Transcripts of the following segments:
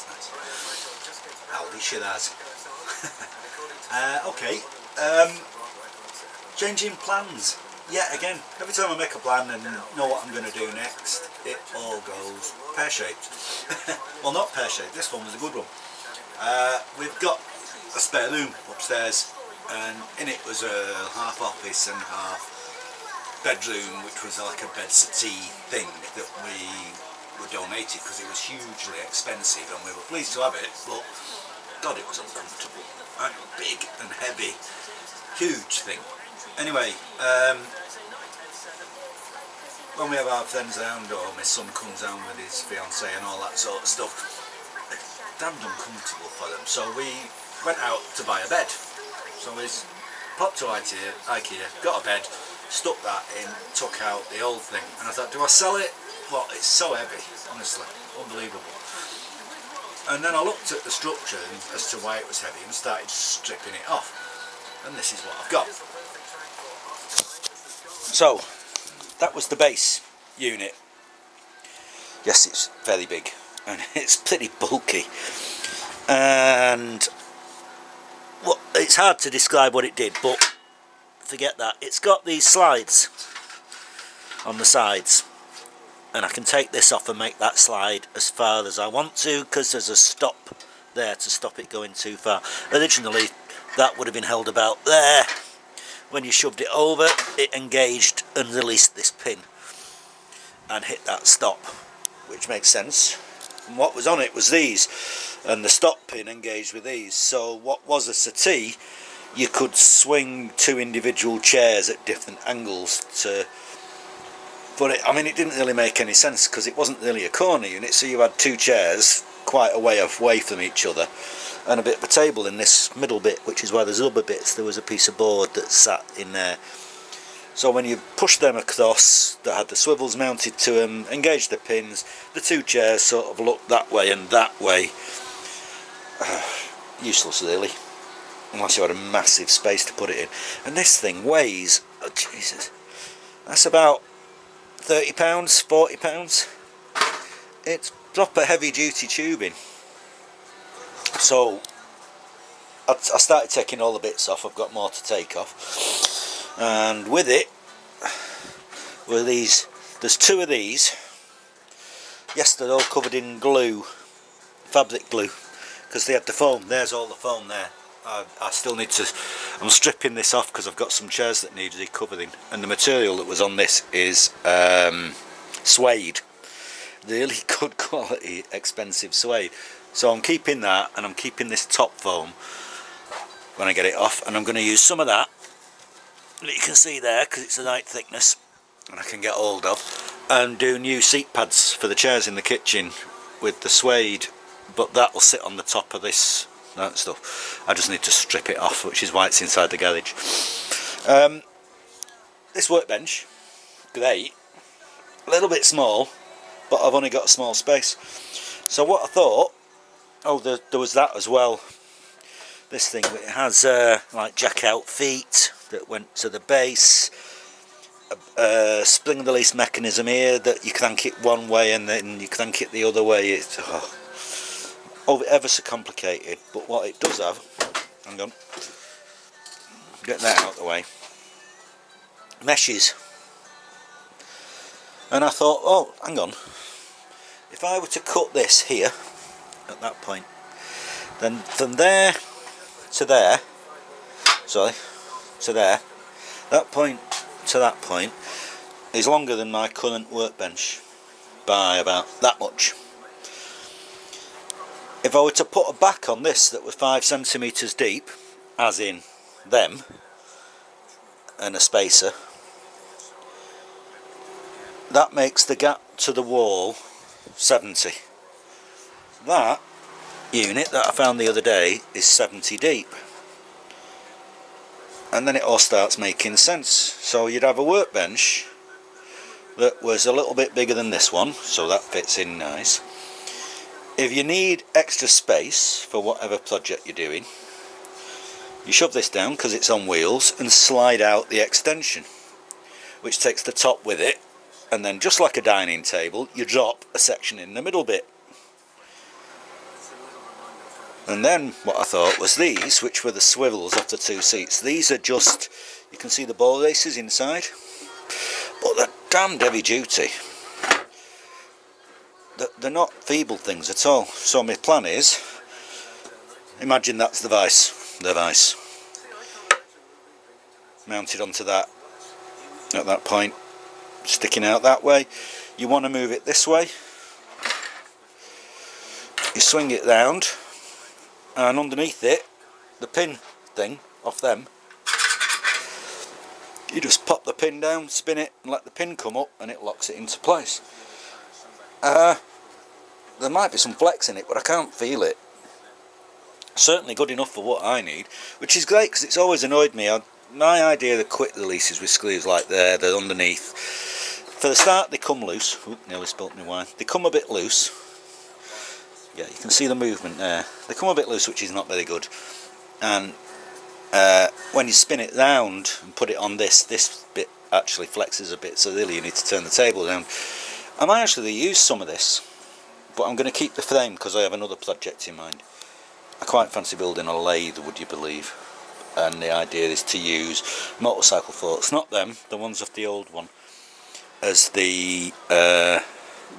that's nice. Aldi should has. Okay, changing plans. Yet again, every time I make a plan and know what I'm going to do next, it all goes pear-shaped. Well, not pear-shaped, this one was a good one. We've got a spare room upstairs, and in it was a half office and half bedroom, which was like a bed settee thing that we were donated because it was hugely expensive, and we were pleased to have it, but God, it was uncomfortable and big and heavy, huge thing. Anyway, when we have our friends around, or my son comes down with his fiancée and all that sort of stuff, it's damned uncomfortable for them. So we went out to buy a bed. So we popped to IKEA, got a bed, stuck that in, took out the old thing, and I thought, do I sell it? Well, it's so heavy, honestly, unbelievable. And then I looked at the structure as to why it was heavy and started stripping it off, and this is what I've got. So that was the base unit. Yes, it's very big and it's pretty bulky, and well, it's hard to describe what it did, but forget that. It's got these slides on the sides, and I can take this off and make that slide as far as I want to, because there's a stop there to stop it going too far. Originally that would have been held about there. When you shoved it over, it engaged and released this pin and hit that stop, which makes sense. And what was on it was these, and the stop pin engaged with these. So what was a settee, you could swing two individual chairs at different angles to. But I mean, it didn't really make any sense because it wasn't really a corner unit, so you had two chairs quite a way away from each other, and a bit of a table in this middle bit, which is why there's other bits. There was a piece of board that sat in there. So when you push them across, that had the swivels mounted to them, engaged the pins, the two chairs sort of looked that way and that way. Useless really, unless you had a massive space to put it in. And this thing weighs, oh Jesus, that's about £30, £40. It's proper heavy duty tubing. So I started taking all the bits off. I've got more to take off, and with it were these. There's two of these. Yes, they're all covered in glue, fabric glue, because they had the foam. There's all the foam there. I still need to. I'm stripping this off because I've got some chairs that need recovering, and the material that was on this is suede. Really good quality, expensive suede. So I'm keeping that, and I'm keeping this top foam when I get it off, and I'm going to use some of that you can see there because it's the right thickness and I can get hold of, and do new seat pads for the chairs in the kitchen with the suede, but that will sit on the top of that stuff. I just need to strip it off, which is why it's inside the garage. This workbench, great, a little bit small, but I've only got a small space. So what I thought, oh, there was that as well. This thing, it has like jack out feet that went to the base, a spring release mechanism here that you crank it one way and then you crank it the other way. It's ever so complicated, but what it does have, hang on, get that out of the way, meshes. And I thought, oh, hang on, if I were to cut this here at that point, then from there to there, to there, that point to that point is longer than my current workbench by about that much. If I were to put a back on this that was 5 centimetres deep, as in them, and a spacer, that makes the gap to the wall 70. That unit that I found the other day is 70 deep, and then it all starts making sense. So you'd have a workbench that was a little bit bigger than this one, so that fits in nice. If you need extra space for whatever project you're doing, you shove this down because it's on wheels and slide out the extension, which takes the top with it, and then just like a dining table you drop a section in the middle bit. And then what I thought was these, which were the swivels off the two seats. These are just, you can see the ball laces inside, but they're damned heavy duty. They're not feeble things at all. So my plan is, imagine that's the vice, mounted onto that at that point, sticking out that way. You want to move it this way, you swing it round, and underneath it, the pin thing off them, you just pop the pin down, spin it and let the pin come up, and it locks it into place. There might be some flex in it, but I can't feel it. Certainly good enough for what I need, which is great because it's always annoyed me. My idea of the quick releases with screws like they're underneath. For the start they come loose. Oop, nearly spilt my wine. They come a bit loose. Yeah, you can see the movement there. They come a bit loose, which is not very good. And when you spin it round and put it on this bit actually flexes a bit, so really you need to turn the table down. I might actually use some of this, but I'm going to keep the frame because I have another project in mind. I quite fancy building a lathe, would you believe? And the idea is to use motorcycle forks, not them, the ones off the old one, as the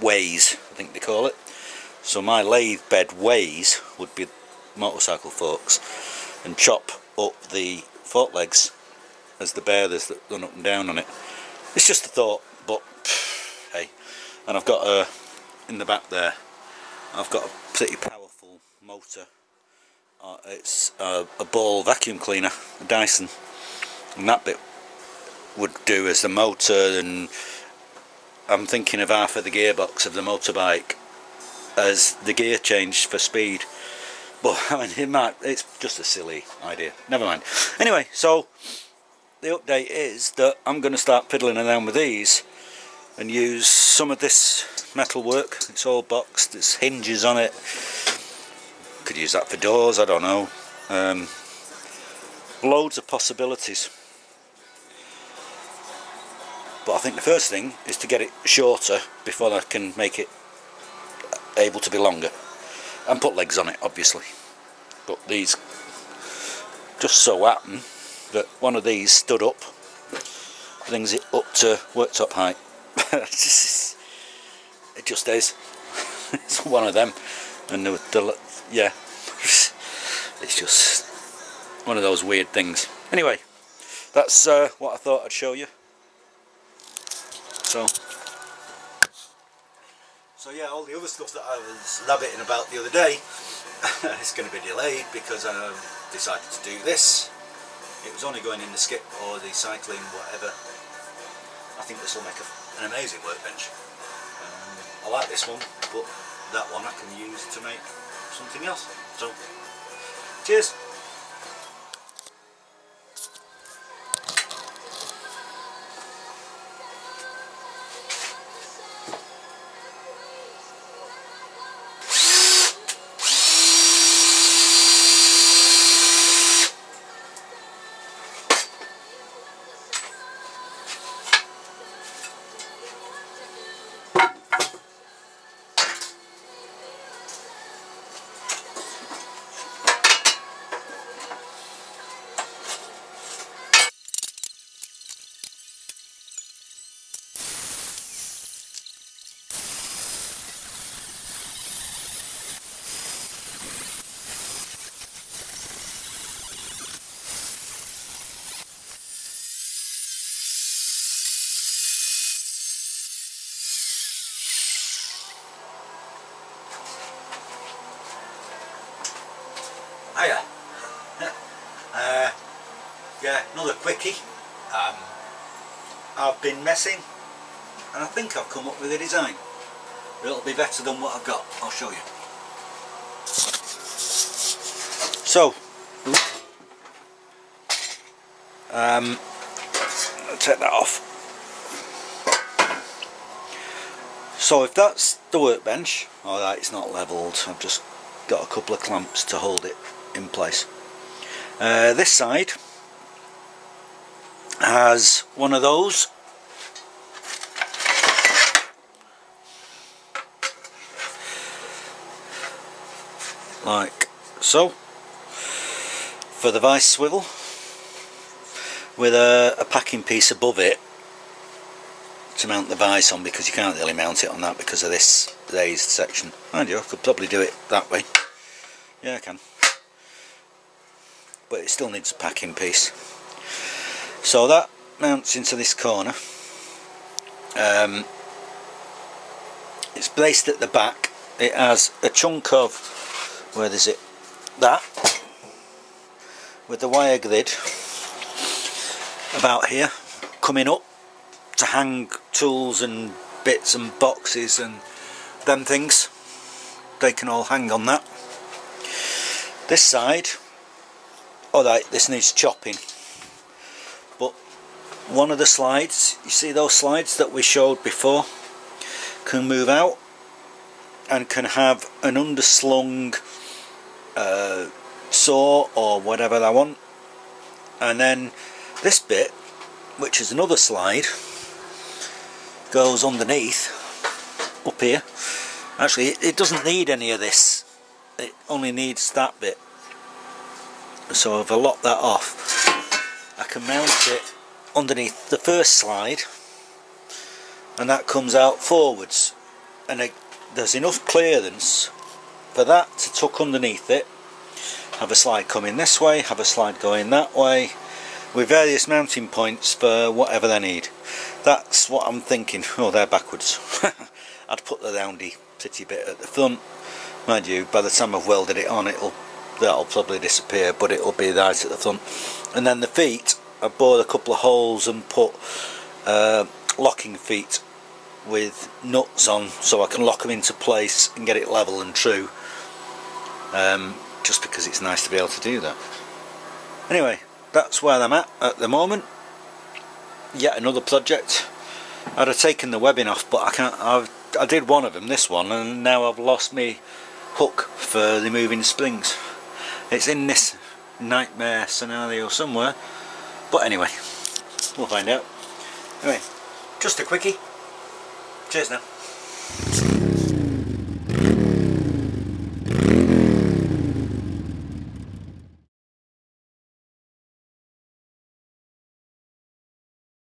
ways, I think they call it. So my lathe bed ways would be motorcycle forks, and chop up the fork legs as the bearers that run up and down on it. It's just a thought, but hey. And I've got in the back there, I've got a pretty powerful motor. It's a ball vacuum cleaner, a Dyson, and that bit would do as the motor, and I'm thinking of half of the gearbox of the motorbike as the gear change for speed. But I mean, it's just a silly idea, never mind. Anyway, so the update is that I'm going to start piddling around with these and use some of this metal work. It's all boxed, there's hinges on it. Could use that for doors, I don't know. Loads of possibilities. But I think the first thing is to get it shorter before I can make it able to be longer. And put legs on it, obviously. But these just so happen that one of these stood up, brings it up to worktop height. It just is. It's one of them. And yeah, it's just one of those weird things. Anyway, that's what I thought I'd show you. So yeah, all the other stuff that I was rabbiting about the other day is going to be delayed because I decided to do this. It was only going in the skip or the cycling, whatever. I think this will make an amazing workbench. I like this one, but that one I can use to make something else. So, cheers! Hiya. Yeah, another quickie. I've been messing and I think I've come up with a design. It'll be better than what I've got. I'll show you. So, I'll take that off. So if that's the workbench, alright, it's not levelled, I've just got a couple of clamps to hold it in place. This side has one of those, like so, for the vice swivel, with a packing piece above it to mount the vice on, because you can't really mount it on that because of this raised section. Mind you, I could probably do it that way. Yeah, I can. But it still needs a packing piece. So that mounts into this corner. It's placed at the back. It has a chunk of, where is it? That, with the wire grid about here, coming up to hang tools and bits and boxes and them things. They can all hang on that. This side, alright, this needs chopping, but one of the slides, you see those slides that we showed before, can move out and can have an underslung saw or whatever I want, and then this bit, which is another slide, goes underneath up here. Actually it doesn't need any of this, it only needs that bit. So if I lock that off, I can mount it underneath the first slide, and that comes out forwards, and there's enough clearance for that to tuck underneath it, have a slide coming this way, have a slide going that way, with various mounting points for whatever they need. That's what I'm thinking. Oh, they're backwards. I'd put the roundy pretty bit at the front. Mind you, by the time I've welded it on, that'll probably disappear, but it'll be right at the front. And then the feet, I bored a couple of holes and put locking feet with nuts on, so I can lock them into place and get it level and true. Just because it's nice to be able to do that. Anyway, that's where I'm at the moment. Yet another project. I'd have taken the webbing off, but I can't. I did one of them, this one, and now I've lost me hook for removing springs. It's in this nightmare scenario somewhere, but anyway, we'll find out. Anyway, just a quickie. Cheers now.